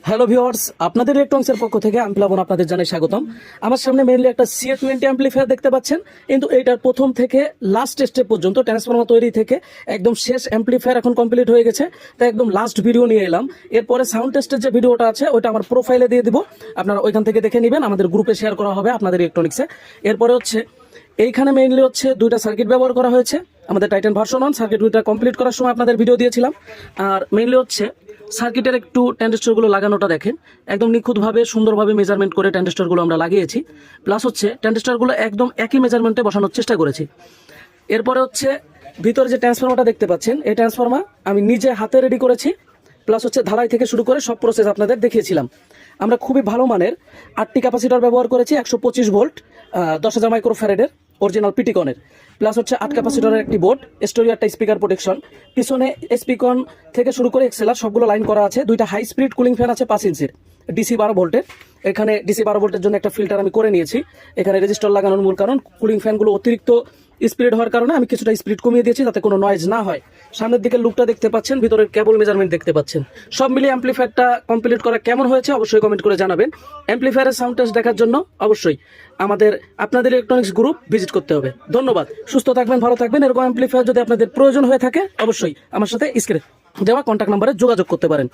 Hello viewers, আপনাদের ইলেকট্রনিক্সের পক্ষ থেকে আমি প্লাবন আপনাদের জানাই স্বাগতম। আমার সামনে মেইনলি একটা CA20 অ্যাম্পলিফায়ার দেখতে পাচ্ছেন, কিন্তু এইটার প্রথম থেকে লাস্ট স্টেপ পর্যন্ত ট্রান্সফরমার তৈরি থেকে একদম শেষ অ্যাম্পলিফায়ার এখন কমপ্লিট হয়ে গেছে। তাই একদম লাস্ট ভিডিও নিয়ে এলাম। এরপরে সাউন্ড টেস্টের যে ভিডিওটা আছে ওইটা আমার প্রোফাইলে দিয়ে দিব, আপনারা ওইখান থেকে দেখে নেবেন, আমাদের গ্রুপে শেয়ার করা হবে আপনাদের ইলেকট্রনিক্সে। এরপরে হচ্ছে এইখানে মেইনলি হচ্ছে দুইটা সার্কিট ব্যবহার করা হয়েছে আমাদের টাইটান ভার্সন 1 সার্কিট। দুইটা কমপ্লিট করার সময় আপনাদের ভিডিও দিয়েছিলাম। আর মেইনলি হচ্ছে সার্কিটের একটু ট্রানজিস্টরগুলো লাগানোটা দেখেন, একদম নিখুঁতভাবে সুন্দরভাবে মেজারমেন্ট করে ট্রানজিস্টরগুলো আমরা লাগিয়েছি। প্লাস হচ্ছে ট্রানজিস্টরগুলো একদম একই মেজারমেন্টে বসানোর চেষ্টা করেছি। এরপরে হচ্ছে ভিতরে যে ট্রান্সফরমারটা দেখতে পাচ্ছেন, এই ট্রান্সফরমার আমি নিজে হাতে রেডি করেছি। প্লাস হচ্ছে ঢালাই থেকে শুরু করে সব প্রসেস আপনাদের দেখিয়েছিলাম। আমরা খুবই ভালো মানের 8টি ক্যাপাসিটর ব্যবহার করেছি, 125 ভোল্ট 10,000 মাইক্রোফ্যারাডের অরিজিনাল পিটিকনের। প্লাস হচ্ছে 8 ক্যাপাসিটরের একটি বোর্ড, স্টোরি একটা স্পিকার প্রোটেকশন, পিছনে স্পিকন থেকে শুরু করে এক্সেলার সবগুলো লাইন করা আছে। দুইটা হাই স্পিড কুলিং ফ্যান আছে 5 ইঞ্চির DC 12 ভোল্টের। এখানে DC 12 ভোল্টের জন্য একটা ফিল্টার আমি করে নিয়েছি। এখানে রেজিস্টার লাগানোর মূল কারণ কুলিং ফ্যানগুলো অতিরিক্ত স্পিড হওয়ার কারণে আমি কিছুটা স্পিড কমিয়ে দিয়েছি যাতে কোনো নয়েজ না হয়। সামনের দিকে লুকটা দেখতে পাচ্ছেন, ভিতরের কেবল মেজারমেন্ট দেখতে পাচ্ছেন। সব মিলিয়ে অ্যাম্পলিফায়ারটা কমপ্লিট করা কেমন হয়েছে অবশ্যই কমেন্ট করে জানাবেন। অ্যাম্পলিফায়ারের সাউন্ড টেস্ট দেখার জন্য অবশ্যই আপনাদের ইলেকট্রনিক্স গ্রুপ ভিজিট করতে হবে। ধন্যবাদ, সুস্থ থাকবেন, ভালো থাকবেন। এরকম অ্যাম্পলিফায়ার যদি আপনাদের প্রয়োজন হয়ে থাকে অবশ্যই আমার সাথে স্ক্রিনে দেওয়া কন্ট্যাক্ট নাম্বারে যোগাযোগ করতে পারেন।